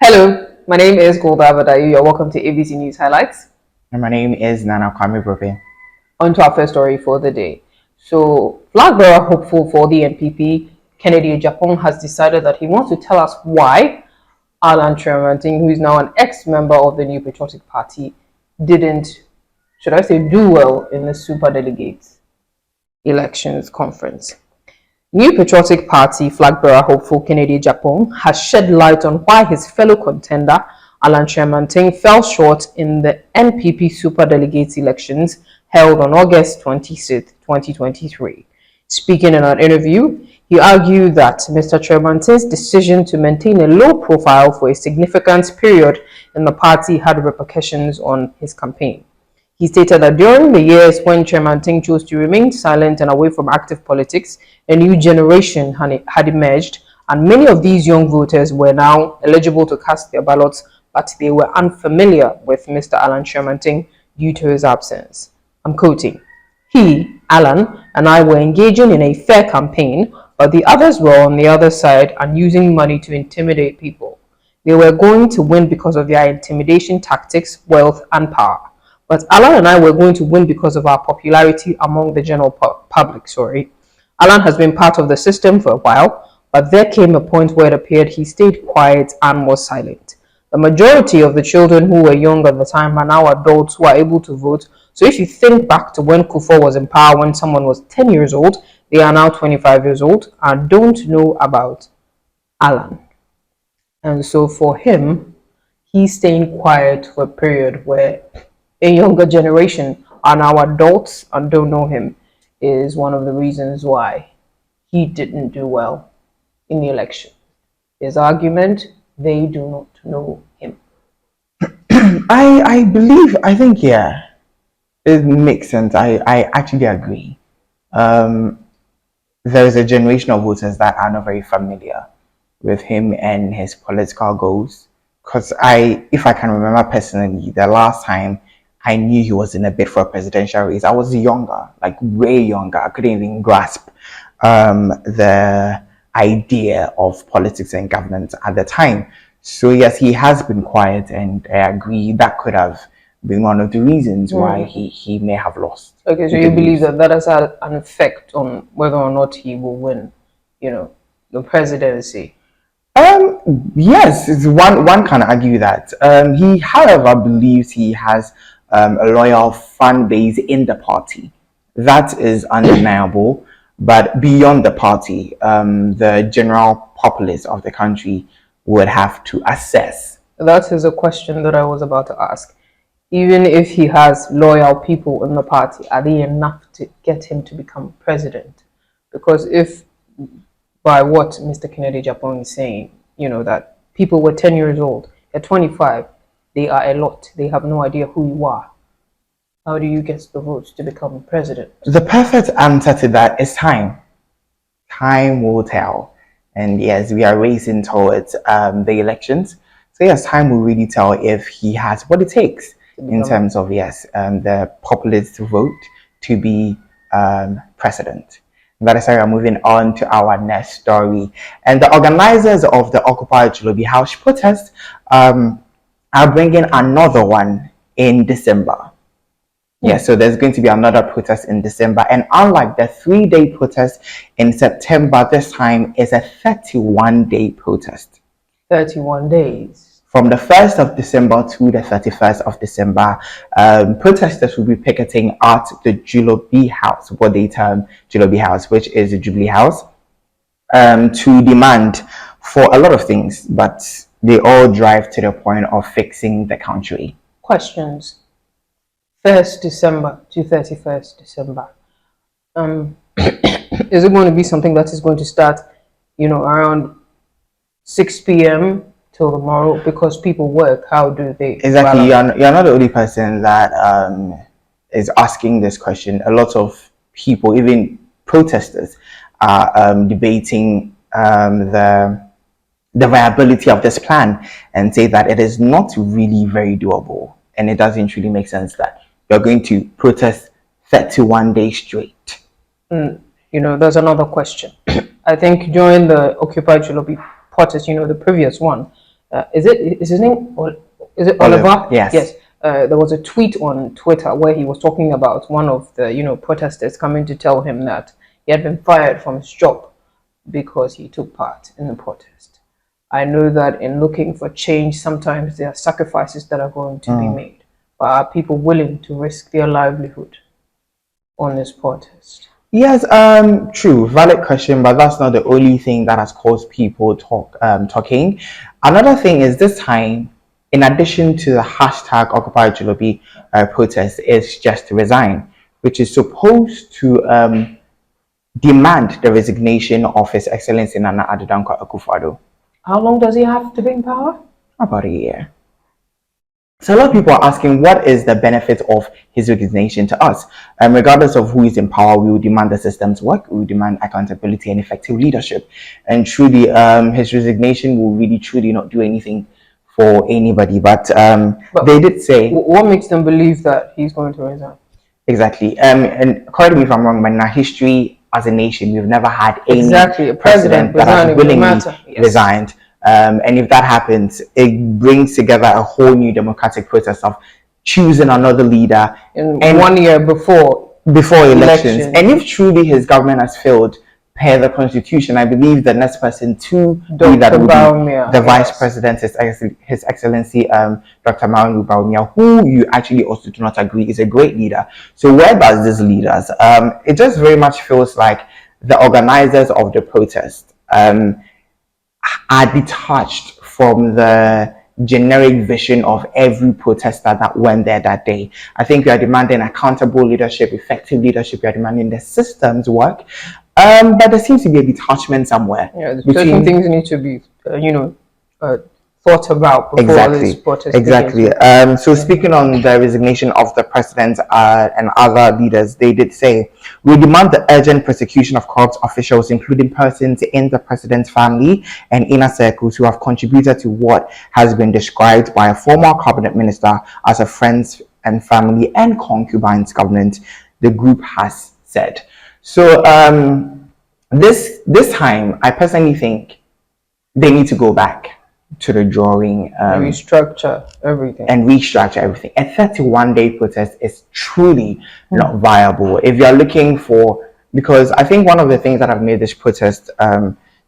Hello, my name is Golda Abadayu. You're welcome to ABC News Highlights. And my name is Nana Kwame Brope. On to our first story for the day. So, flag bearer hopeful for the NPP, Kennedy Agyapong, has decided that he wants to tell us why Alan Kyerematen, who is now an ex-member of the New Patriotic Party, didn't, should I say, do well in the Super Delegates elections conference. New Patriotic Party flag bearer hopeful Kennedy Agyapong has shed light on why his fellow contender Alan Kyerematen fell short in the NPP Superdelegates elections held on August 26, 2023. Speaking in an interview, he argued that Mr. Kyerematen's decision to maintain a low profile for a significant period in the party had repercussions on his campaign. He stated that during the years when Kyerematen chose to remain silent and away from active politics, a new generation had emerged, and many of these young voters were now eligible to cast their ballots, but they were unfamiliar with Mr. Alan Kyerematen due to his absence. I'm quoting, "He, Alan, and I were engaging in a fair campaign, but the others were on the other side and using money to intimidate people. They were going to win because of their intimidation tactics, wealth, and power. But Alan and I were going to win because of our popularity among the general public. Alan has been part of the system for a while, but there came a point where it appeared he stayed quiet and was silent. The majority of the children who were young at the time are now adults who are able to vote. So if you think back to when Kufuor was in power when someone was 10 years old, they are now 25 years old and don't know about Alan." And so for him, he's staying quiet for a period where a younger generation are now adults and don't know him is one of the reasons why he didn't do well in the election. His argument, they do not know him. I think, yeah, it makes sense. I actually agree. There is a generation of voters that are not very familiar with him and his political goals. Because if I can remember personally, the last time I knew he was in a bid for a presidential race, I was younger, like way younger. I couldn't even grasp the idea of politics and governance at the time. So yes, he has been quiet, and I agree that could have been one of the reasons why he may have lost. Okay, so you believe that that has had an effect on whether or not he will win, the presidency? Yes, one can argue that. He, however, believes he has a loyal fan base in the party. That is undeniable. But beyond the party, the general populace of the country would have to assess. That is a question that I was about to ask. Even if he has loyal people in the party, are they enough to get him to become president? Because if, by what Mr. Kennedy Agyapong is saying, that people were 10 years old, they're 25, they are a lot, they have no idea who you are. How do you get the votes to become president? The perfect answer to that is time. Time will tell. And yes, we are racing towards the elections. So yes, time will really tell if he has what it takes in terms of, yes, the populist vote to be president. That is why we're moving on to our next story. And the organizers of the Occupy Chilobi House protest are bringing another one in December. Yeah, so there's going to be another protest in December. And unlike the 3-day protest in September, this time is a 31-day protest. 31 days. From the 1st of December to the 31st of December, protesters will be picketing at the Chilobi House, what they term Chilobi House, which is the Jubilee House, to demand for a lot of things, but they all drive to the point of fixing the country. Questions. 1st December to 31st December. Is it going to be something that is going to start, around 6 p.m. till tomorrow because people work? How do they? Exactly. You're not the only person that is asking this question. A lot of people, even protesters, are debating the viability of this plan and say that it is not really very doable, and it doesn't really make sense that you're going to protest 31 days straight. There's another question. I think during the Occupy Chilobi protest, the previous one, is his name, or is it Olive, Oliver? yes. Yes. There was a tweet on Twitter where he was talking about one of the protesters coming to tell him that he had been fired from his job because he took part in the protest. I know that in looking for change, sometimes there are sacrifices that are going to be made, but are people willing to risk their livelihood on this protest? Yes, true, valid question, but that's not the only thing that has caused people talking. Another thing is this time, in addition to the hashtag Occupy Jolobi protest, is just to resign, which is supposed to demand the resignation of His Excellency Nana Addo Dankwa Akufo-Addo. How long does he have to be in power? About a year. So a lot of people are asking, what is the benefit of his resignation to us? Regardless of who is in power, we will demand the system's work, we will demand accountability and effective leadership. And truly, his resignation will really truly not do anything for anybody. But they did say, what makes them believe that he's going to resign? Exactly. And correct me if I'm wrong, but in our history as a nation, we've never had any a president that has willingly resigned. And if that happens, it brings together a whole new democratic process of choosing another leader in 1 year before elections. And if truly his government has failed per the constitution, I believe the next person to do that would be the vice president, His Excellency Dr. Maunu Bawumia, who you actually also do not agree is a great leader. So where does this lead us? It just very much feels like the organizers of the protest are detached from the generic vision of every protester that went there that day. I think we are demanding accountable leadership, effective leadership. We are demanding the systems work. But there seems to be a detachment somewhere. Yeah, certain things need to be, thought about before this protest begins. So speaking on the resignation of the president and other leaders, they did say, we demand the urgent prosecution of corrupt officials, including persons in the president's family and inner circles who have contributed to what has been described by a former cabinet minister as a friends and family and concubines government, the group has said. So this time, I personally think they need to go back to the drawing restructure everything. A 31-day protest is truly not viable. If you're looking for, because I think one of the things that have made this protest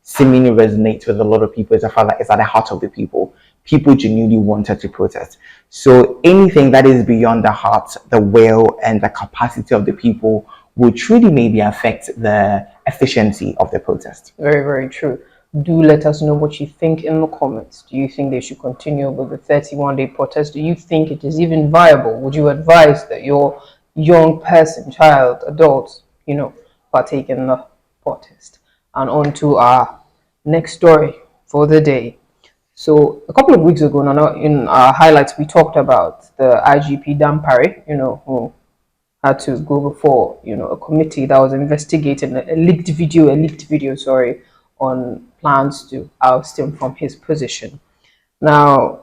seemingly resonate with a lot of people is the fact that it's at the heart of the people. People genuinely wanted to protest. So anything that is beyond the heart, the will, and the capacity of the people will truly maybe affect the efficiency of the protest. Very, very true. Do let us know what you think in the comments. Do you think they should continue with the 31-day protest? Do you think it is even viable? Would you advise that your young person, child, adult, partake in the protest? And on to our next story for the day. So a couple of weeks ago, in our highlights, we talked about the IGP Dampare, who had to go before, a committee that was investigating a leaked video, on plans to oust him from his position. Now,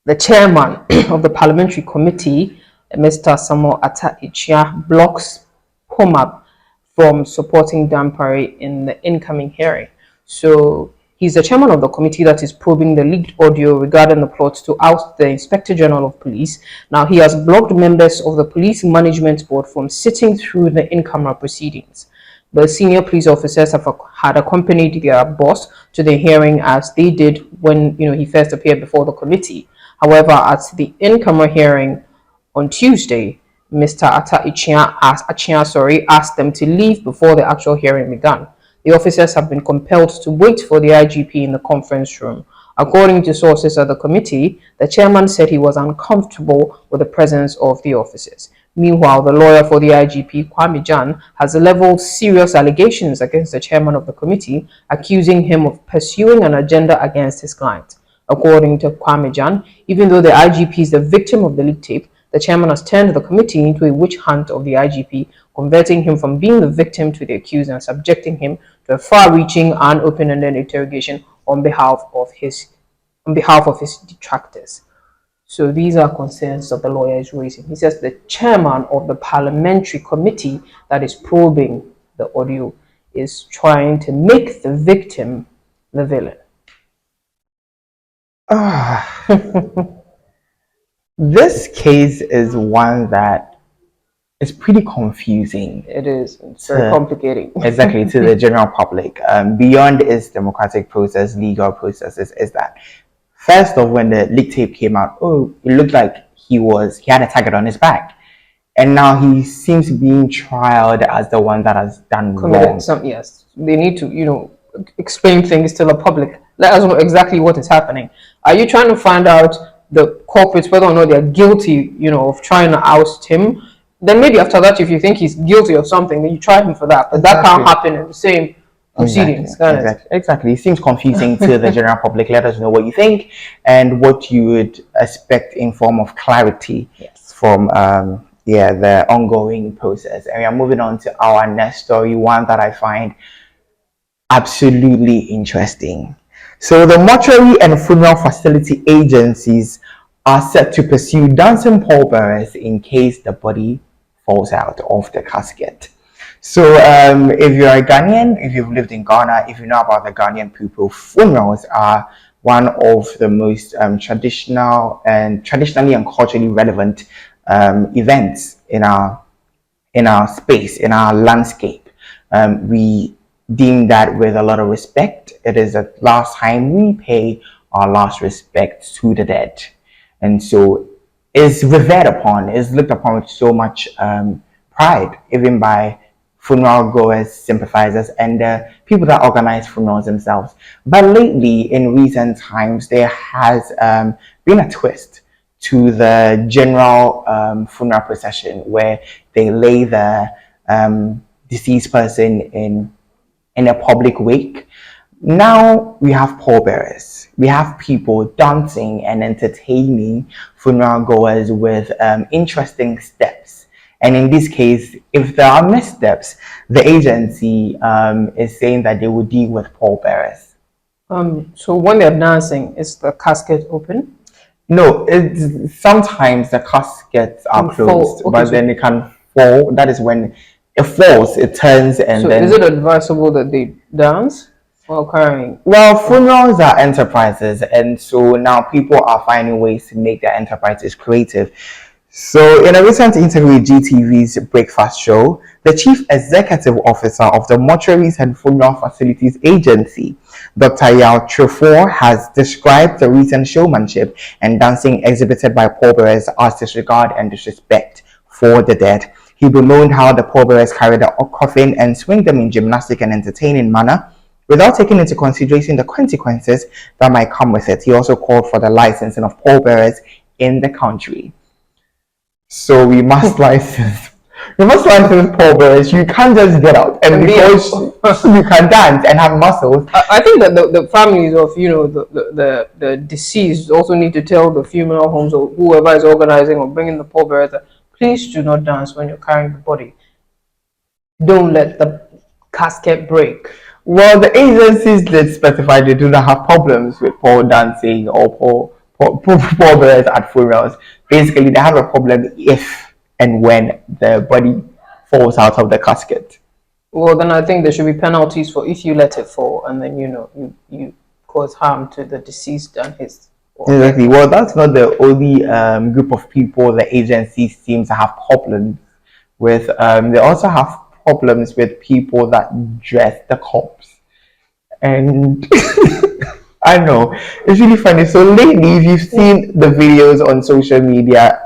the chairman of the parliamentary committee, Mr. Samuel Atta Ichia, blocks POMAP from supporting Dampare in the incoming hearing. So he's the chairman of the committee that is probing the leaked audio regarding the plot to oust the Inspector General of Police. Now, he has blocked members of the Police Management Board from sitting through the in-camera proceedings. The senior police officers had accompanied their boss to the hearing as they did when he first appeared before the committee. However, at the in-camera hearing on Tuesday, Mr. Atta Ichia asked them to leave before the actual hearing began. The officers have been compelled to wait for the IGP in the conference room. According to sources at the committee, the chairman said he was uncomfortable with the presence of the officers. Meanwhile, the lawyer for the IGP, Kwame Jan, has leveled serious allegations against the chairman of the committee, accusing him of pursuing an agenda against his client. According to Kwame Jan, even though the IGP is the victim of the leak tape, the chairman has turned the committee into a witch hunt of the IGP, converting him from being the victim to the accused and subjecting him to a far-reaching and open-ended interrogation on behalf of his detractors. So these are concerns that the lawyer is raising. He says the chairman of the parliamentary committee that is probing the audio is trying to make the victim the villain. This case is one that is pretty confusing It is. It's very to complicating. exactly to the general public. Beyond its democratic process, legal processes, is that first of when the leak tape came out, oh, it looked like he had a target on his back, and now he seems being trialed as the one that has done wrong. Committed some, yes. They need to, explain things to the public. Let us know exactly what is happening. Are you trying to find out the culprits, whether or not they're guilty, of trying to oust him? Then maybe after that, if you think he's guilty of something, then you try him for that. But that can't happen in the same proceedings. Exactly. It seems confusing to the general public. Let us know what you think and what you would expect in form of clarity from the ongoing process. And we are moving on to our next story, one that I find absolutely interesting. So the mortuary and funeral facility agencies are set to pursue dancing pallbearers in case the body falls out of the casket. So if you're a Ghanaian, if you've lived in Ghana, if you know about the Ghanaian people, funerals are one of the most traditionally and culturally relevant events in our space, in our landscape. We deem that with a lot of respect. It is the last time we pay our last respect to the dead. And so is revered upon, is looked upon with so much pride, even by funeral goers, sympathizers, and the people that organize funerals themselves. But lately, in recent times, there has been a twist to the general funeral procession where they lay the deceased person in a public wake. Now we have pallbearers. We have people dancing and entertaining funeral goers with interesting steps. And in this case, if there are missteps, the agency is saying that they will deal with pallbearers. So when they're dancing, is the casket open? No, sometimes the caskets are closed, but then it can fall. That is when it falls, it turns, and so then. Is it advisable that they dance while carrying? Well, funerals are enterprises, and so now people are finding ways to make their enterprises creative. So, in a recent interview with GTV's Breakfast Show, the Chief Executive Officer of the Mortuaries and Funeral Facilities Agency, Dr. Yao Trefor, has described the recent showmanship and dancing exhibited by pallbearers as disregard and disrespect for the dead. He bemoaned how the pallbearers carry the coffin and swing them in gymnastic and entertaining manner, without taking into consideration the consequences that might come with it. He also called for the licensing of pallbearers in the country. So we must license pallbearers. You can't just get up and because you can dance and have muscles. I think that the families of the deceased also need to tell the funeral homes or whoever is organizing or bringing the pallbearers that please do not dance when you're carrying the body. Don't let the casket break. Well, the agencies did specify they do not have problems with pole dancing or pallbearers at funerals. Basically, they have a problem if and when the body falls out of the casket. Well, then I think there should be penalties for if you let it fall and then you cause harm to the deceased and his. Exactly. Well, that's not the only group of people the agency seems to have problems with. They also have problems with people that dress the corpse. And I know, it's really funny. So lately, if you've seen the videos on social media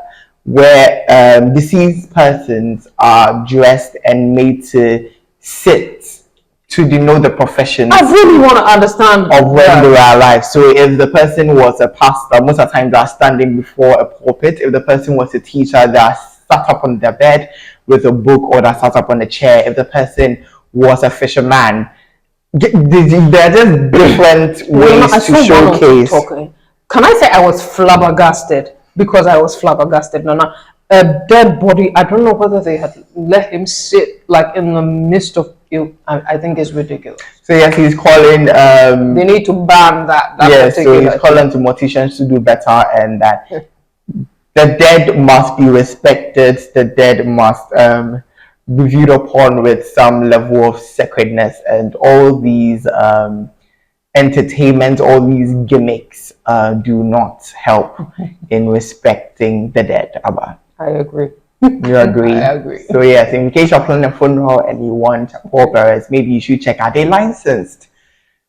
where deceased persons are dressed and made to sit to denote the profession. I really want to understand of when they were alive. So if the person was a pastor, most of the time they are standing before a pulpit. If the person was a teacher, they are sat up on their bed with a book or they're sat up on a chair. If the person was a fisherman, there are just different ways to showcase. Can I say I was flabbergasted? Because I was flabbergasted. No, a dead body. I don't know whether they had let him sit like in the midst of you. I think it's ridiculous. So yes, he's calling. They need to ban that. Yes, so he's calling to morticians to do better, and that the dead must be respected. The dead must be viewed upon with some level of sacredness, and all these entertainment, all these gimmicks do not help in respecting the dead, Abba. I agree. You agree? I agree. So yes, in case you're planning a funeral and you want pallbearers, maybe you should check, are they licensed?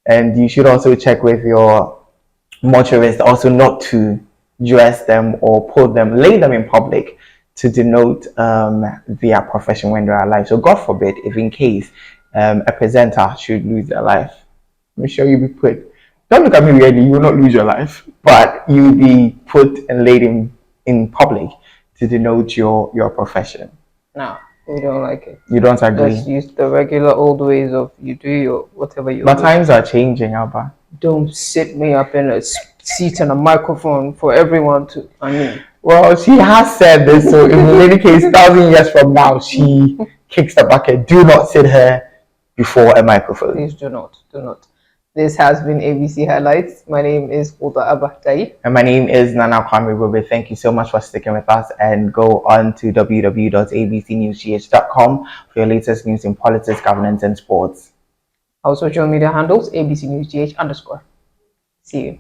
And you should also check with your mortuarist also not to dress them or put them, lay them in public to denote their profession when they're alive. So God forbid, if in case a presenter should lose their life, make sure you be put. Don't look at me weirdly. You will not lose your life, but you will be put and laid in public to denote your profession. No, we don't like it. You don't agree? Let's use the regular old ways of you do your whatever you. But times are changing, Abba. Don't sit me up in a seat and a microphone for everyone to. I mean, well, she has said this, so in any case, 1,000 years from now, she kicks the bucket. Do not sit her before a microphone. Please do not. Do not. This has been ABC Highlights. My name is Uda Abatai. And my name is Nana Kwame Rube. Thank you so much for sticking with us, and go on to www.abcnewsgh.com for your latest news in politics, governance, and sports. Our social media handles, ABC News GH _. See you.